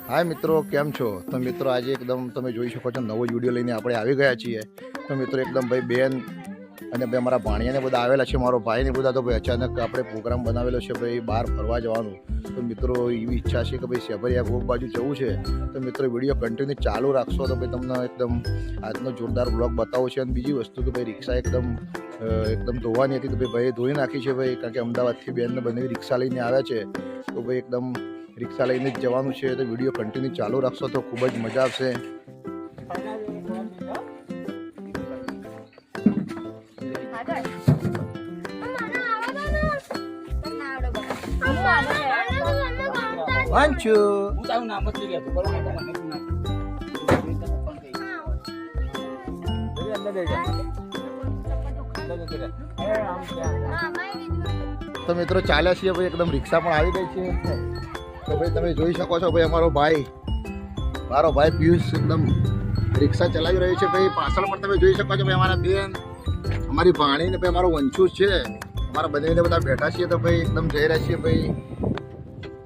हाय मित्रों केम छो। तो मित्रों आज एकदम तमे જોઈ શકો છો નવો વિડિયો લઈને આપણે આવી ગયા છીએ। તો મિત્રો એકદમ ભાઈ બેન અને ભાઈ અમારા ભાણિયાને બધા આવેલા છે, મારો ભાઈને બધા। તો ભાઈ અચાનક આપણે પ્રોગ્રામ બનાવેલો છે ભાઈ બહાર ફરવા જવાનું। તો મિત્રો એવી ઈચ્છા છે કે ભાઈ સેબરિયા ગોગ બાજુ જવું છે। તો મિત્રો વિડિયો કન્ટિન્યુ ચાલુ રાખશો તો ભાઈ તમને એકદમ આજનો જોરદાર બ્લોગ બતાવો છે। અને બીજી વસ્તુ કે ભાઈ રિક્ષા એકદમ ધોવાની હતી તો ભાઈ ધોઈ નાખી છે ભાઈ, કારણ કે અમદાવાદથી બેનને બંને રિક્ષા લઈને આવ્યા છે। તો ભાઈ એકદમ रिक्शा लईने ज जवानुं छे। तो विडियो कंटिन्यू चालू रखशो तो खूब ज मजा आवशे। वंशु तो मित्रों चाल्या छे भाई, एकदम रिक्शा पण आवी गई छे। तो भाई તમે જોઈ શકો છો ભાઈ મારો ભાઈ પિયુષ એકદમ રિક્ષા ચલાવી રહ્યો છે ભાઈ। પાછળ પણ તમે જોઈ શકો છો ભાઈ અમારા બેન, અમારી ભાણી ને ભાઈ અમારો વંશુ છે, અમારા બંનેને બધા બેઠા છીએ। તો ભાઈ એકદમ જઈ રહ્યા છીએ ભાઈ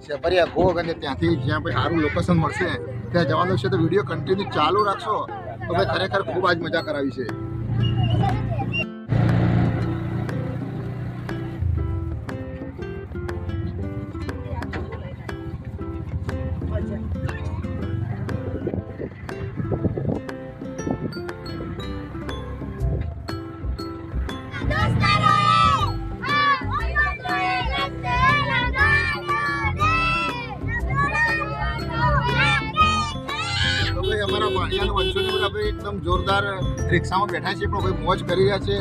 સેબરિયા ગોગ, અને ત્યાંથી જ્યાં ભાઈ સારું લોકેશન મળશે ત્યાં જવાનું છે। તો વિડીયો કન્ટિન્યુ ચાલુ રાખશો તો ભાઈ ખરેખર ખૂબ આજ મજા કરાવી છે। एकदम जोरदार रिक्शा में बैठा है, भाई मौज कर रहा है।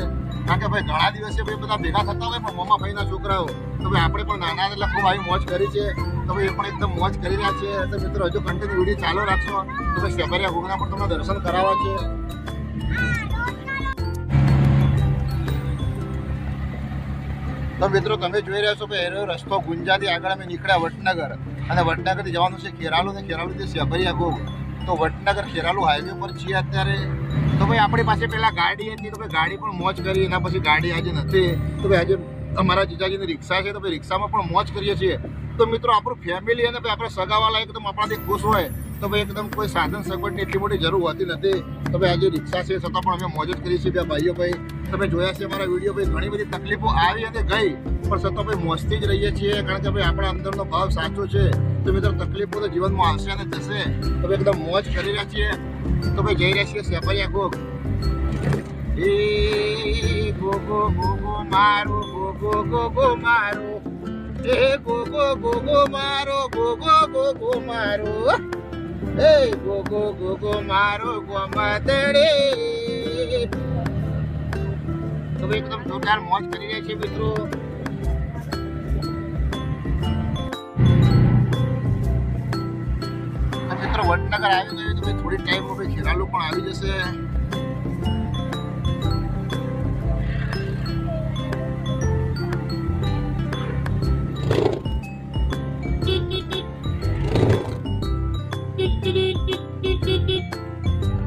कारण के भाई घना दिवसे भाई बधा भेगा थता होय पण मम्मा भाईना छोकराओ तो भाई आपणे पण नाना એટલે ખૂબ આવી મોજ કરી છે। તો ભાઈ એ પણ એકદમ મોજ કરી રહ્યા છે। તો મિત્રો હજુ કન્ટિન્યુ વિડિયો ચાલુ રાખશો તો ભાઈ સેબરિયા ગોગના પણ તમને દર્શન કરાવવા છે। તો મિત્રો તમે જોઈ રહ્યા છો કે એનો રસ્તો ગુંજાથી આગળ અમે નીકળ્યા વડનગર, અને વડનગરથી જવાનું છે ખેરાલુ, ને ખેરાલુથી સેબરિયા ગોગ। तो वडनगर खेरालू हाईवे पर छे अत्यारे। तो भाई अपनी पास पहला गाड़ी थी तो भाई गाड़ी पर मौज करी, एना पछी गाड़ी आज नथी। तो भाई आज अमारा जीजाजीनी रिक्शा है तो भाई रिक्शा में पण मौज करीए छीए। तो मित्रों आपणुं फैमिली अने भाई आपणा सगावाला एकदम आपणाथी खुश होय तो भाई एकदम कोई साधन सगवडनी एटली मोटी जरूर होती नथी। तो भाई आज रिक्शा छे छतां पण अमे मौज ज करीए छीए भाईओ। भाई તમે જોયા છે અમારા વિડીયો, ભાઈ ઘણી બધી તકલીફો આવી અને ગઈ પણ છતાં ભાઈ મોજથી જ રહીએ છીએ, કારણ કે ભાઈ આપણા અંદરનો ભાવ સાચો છે। તો મિત્રો તકલીફો તો જીવનમાં આવશે અને જશે, તો ભાઈ એકદમ મોજ કરી રહ્યા છીએ। તો ભાઈ જઈ રહ્યા છીએ સેબરિયા ગોગ। એ ગોગો ગોગો મારો, ગોગો ગોગો મારો, એ ગોગો ગોગો મારો, ગોગો ગોગો મારો, એ ગોગો ગોગો મારો ગોમાતડે। तो भाई एकदम जोरदार मौज कर रहे हैं मित्रों। मित्रों वडनगर આવી ગયું તો ભાઈ થોડી ટાઈમ માં ભાઈ ખેરાલુ પણ આવી જશે।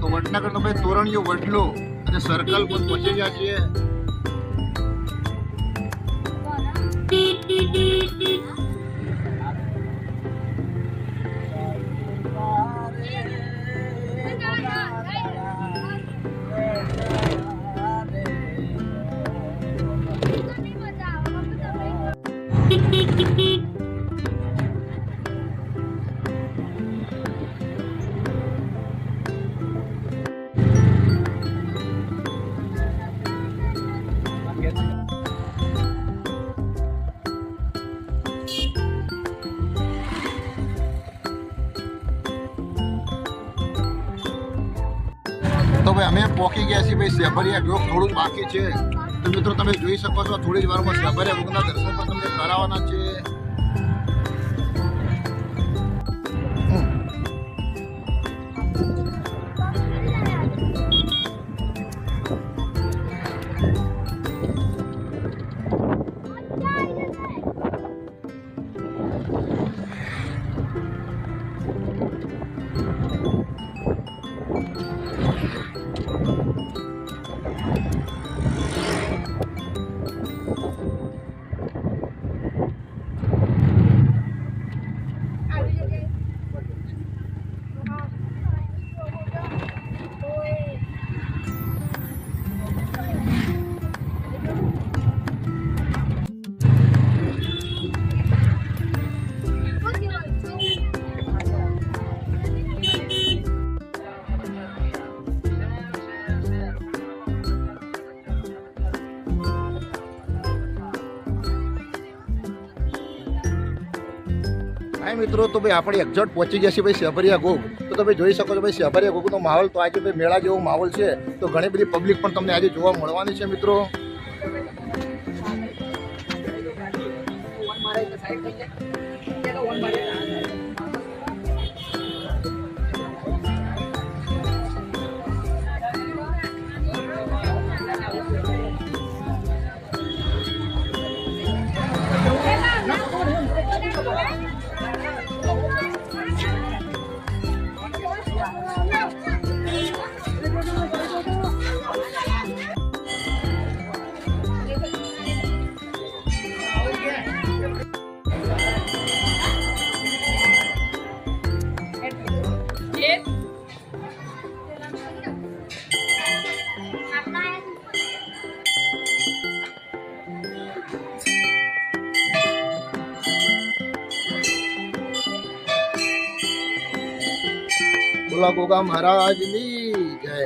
તો વડનગર નો ભાઈ તોરણિયો વડલો અને સર્કલ પર પહોંચી ગયા છીએ। तो भाई अमे पहुंची गया छे भाई सेबरिया गोग, थोड़ું જ बाकी है। तो मित्रों તમે જોઈ શકો છો थोड़ी ज वारमां सेबरिया गोगना दर्शन पण તમને કરાવવાના છે। મિત્રો તો ભાઈ આપણે એક્ઝેક્ટ પહોંચી ગયા છીએ ભાઈ શેભરિયા ગોગ. તો તમે જોઈ શકો છો ભાઈ શેભરિયા ગોગનો માહોલ તો આજે ભાઈ મેળા જેવો માહોલ છે. તો ઘણી બધી પબ્લિક પણ તમને આજે જોવા મળવાની છે મિત્રો. બોલા ગોગા મહારાજની જય.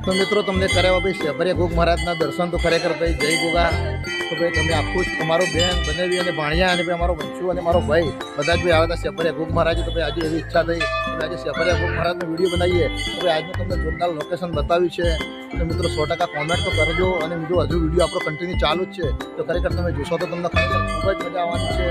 તો મિત્રો તમને કરાવ્યા ભાઈ શેભરિયા ગોગ મહારાજના દર્શન. તો ખરેખર ભાઈ જય ગોગા. તો ભાઈ તમે આખું જ તમારો બેન બનેવી અને ભાણિયા અને ભાઈ અમારો વંશુ અને મારો ભાઈ બધા જ ભાઈ આવ્યા હતા શેભરિયા ગોગ મહારાજ. તો ભાઈ આજે એવી ઈચ્છા થઈ કે આજે શેભરિયા ગોગ મહારાજનો વિડીયો બનાવીએ. તો ભાઈ આજનું તમને જોરદાર લોકેશન બતાવ્યું છે. તો મિત્રો 100% કોમેન્ટ તો કરજો. અને બીજું હજુ વિડીયો આપણો કન્ટિન્યુ ચાલુ જ છે. તો ખરેખર તમે જોશો તો તમને ખરેખર ખૂબ જ મજા આવવાની છે.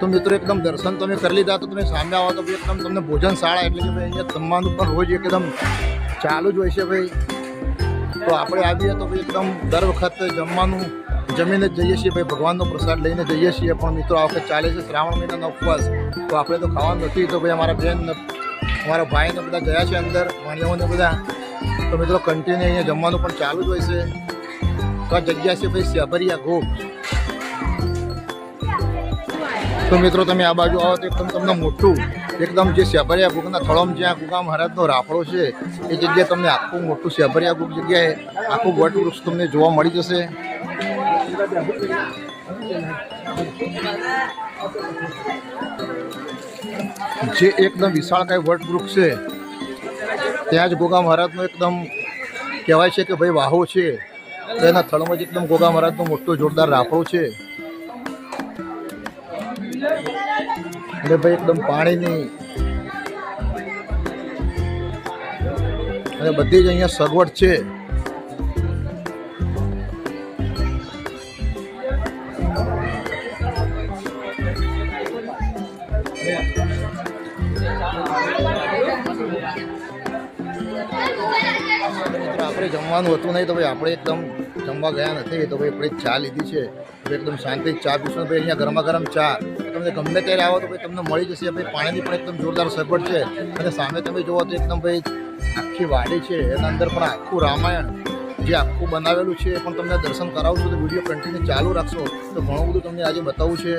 તો મિત્રો એકદમ દર્શન તમે કરી લીધા તો તમે સામે આવો તો ભાઈ એકદમ તમને ભોજનશાળા એટલે કે ભાઈ અહીંયા જમવાનું પણ રોજ એકદમ ચાલુ જ હોય છે ભાઈ. તો આપણે આવીએ તો ભાઈ એકદમ દર વખત જમવાનું જમીને જ જઈએ છીએ ભાઈ, ભગવાનનો પ્રસાદ લઈને જઈએ છીએ. પણ મિત્રો આ વખત ચાલે છે શ્રાવણ મહિનાનો ઉપવાસ, તો આપણે તો ખાવાનું નથી. તો ભાઈ અમારા બેન અમારા ભાઈને બધા ગયા છે અંદર, ભાણિયાઓને બધા. તો મિત્રો કન્ટિન્યુ અહીંયા જમવાનું પણ ચાલુ જ હોય છે. તો આ જગ્યા છે ભાઈ સ્યાભરિયા ગોગ. તો મિત્રો તમે આ બાજુ આવો તો એકદમ તમને મોટું એકદમ જે સ્યાભરિયા ગોગના થળમ જ્યાં ગુગા મહારાજનો રાફડો છે એ જગ્યાએ તમને આખું મોટું સ્યાભરિયા ગોગ જગ્યાએ આખું વટવૃક્ષ તમને જોવા મળી જશે. જે એકદમ વિશાળકાય વટવૃક્ષ છે ત્યાં જ ગોગા મહારાજનો એકદમ કહેવાય છે કે ભાઈ વાહો છે. તો એના થળમાં જ એકદમ ગોગા મહારાજનો મોટો જોરદાર રાફડો છે. એટલે ભાઈ એકદમ પાણીની અને બધી જ અહીંયા સગવડ છે. આપણે જમવાનું હતું નહીં તો ભાઈ આપણે એકદમ જમવા ગયા નથી. તો ભાઈ આપણે ચા લીધી છે, એકદમ શાંતિ ચા પીશું. ભાઈ અહીંયા ગરમા ગરમ ચા તમને ગમે ત્યારે આવો તો ભાઈ તમને મળી જશે. ભાઈ પાણીની પણ એકદમ જોરદાર સગવડ છે. અને સામે તમે જુઓ તો એકદમ ભાઈ આખી વાડી છે, એના અંદર પણ આખું રામાયણ જે આખું બનાવેલું છે એ પણ તમને દર્શન કરાવશું. તો વિડીયો કન્ટિન્યુ ચાલુ રાખશો તો ઘણું બધું તમને આજે બતાવવું છે.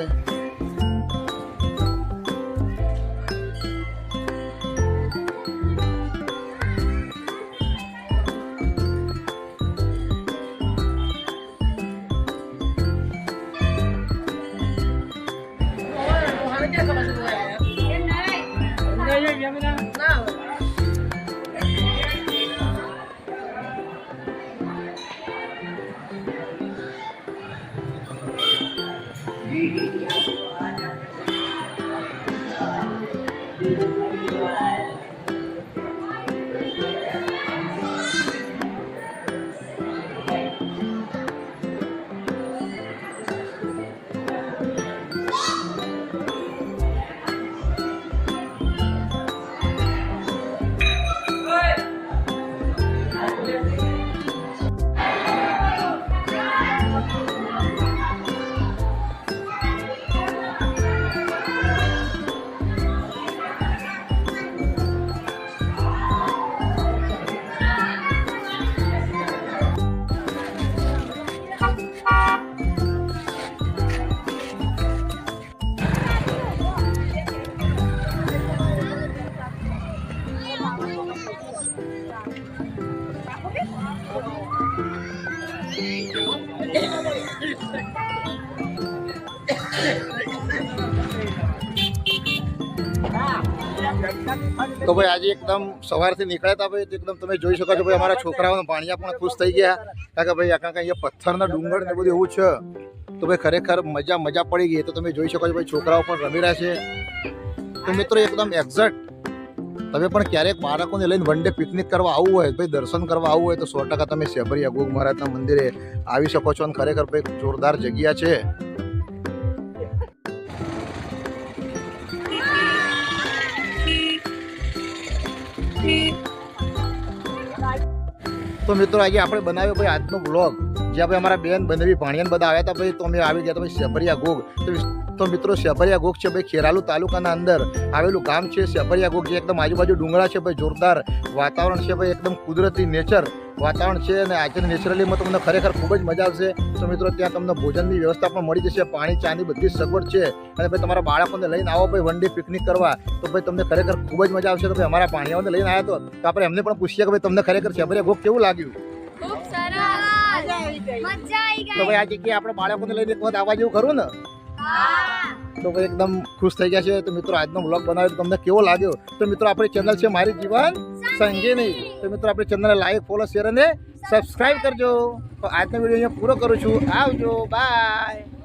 તો ભાઈ આજે એકદમ સવારથી નીકળ્યા હતા ભાઈ, એકદમ તમે જોઈ શકો છો ભાઈ અમારા છોકરાઓના ભાણિયા પણ ખુશ થઈ ગયા. કારણ કે ભાઈ આખા અહીંયા પથ્થરના ડુંગર ને બધું એવું છે. તો ભાઈ ખરેખર મજા પડી ગઈ. તો તમે જોઈ શકો છો ભાઈ છોકરાઓ પણ રમી રહ્યા છે. તો મિત્રો એકદમ એક્ઝેક્ટ તમે પણ ક્યારેક બાળકોને લઈને વન ડે પિકનિક કરવા આવવું હોય, ભાઈ દર્શન કરવા આવવું હોય તો 100% તમે સ્યાભરિયા ગોગ મહારાજના મંદિરે આવી શકો છો. અને ખરેખર ભાઈ જોરદાર જગ્યા છે. તો મિત્રો આજે આપણે બનાવ્યો ભાઈ આજનો બ્લોગ, જ્યાં ભાઈ અમારા બેન બનેવી ભાણિયાને બધા આવ્યા હતા ભાઈ. તો અમે આવી ગયા હતા ભાઈ સ્યાભરિયા ગોગ. તો મિત્રો સ્યાભરિયા ગોગ છે ભાઈ ખેરાલુ તાલુકાના અંદર આવેલું ગામ છે સ્યાભરિયા ગોગ. જે એકદમ આજુબાજુ ડુંગરા છે ભાઈ, જોરદાર વાતાવરણ છે ભાઈ, એકદમ કુદરતી નેચર વાતાવરણ છે. અને આજે નેચરલીમાં તમને ખરેખર ખૂબ જ મજા આવશે. તો મિત્રો ત્યાં તમને ભોજનની વ્યવસ્થા પણ મળી જશે, પાણી ચાની બધી સગવડ છે. અને ભાઈ તમારા બાળકોને લઈને આવો ભાઈ વન ડે પિકનિક કરવા, તો ભાઈ તમને ખરેખર ખૂબ જ મજા આવશે. તો ભાઈ અમારા ભાણિયાઓને લઈને આવ્યા તો આપણે એમને પણ પૂછીએ કે ભાઈ તમને ખરેખર સ્યાભરિયા ગોગ કેવું લાગ્યું? ખૂબ સરસ, મજા આવી ગઈ. તો ભાઈ આ જગ્યાએ આપણે બાળકોને લઈને એક વખત આવવા જેવું ખરું ને? તો ભાઈ એકદમ ખુશ થઈ ગયા છે. તો મિત્રો આજનો બ્લોગ બનાવ્યો તમને કેવો લાગ્યો? તો મિત્રો આપણી ચેનલ છે મારી જીવન સંગીની. તો મિત્રો આપણી ચેનલને લાઈક, ફોલો, શેર અને સબસ્ક્રાઇબ કરજો. તો આજનો વિડીયો અહીંયા પૂરો કરું છું. આવજો, બાય.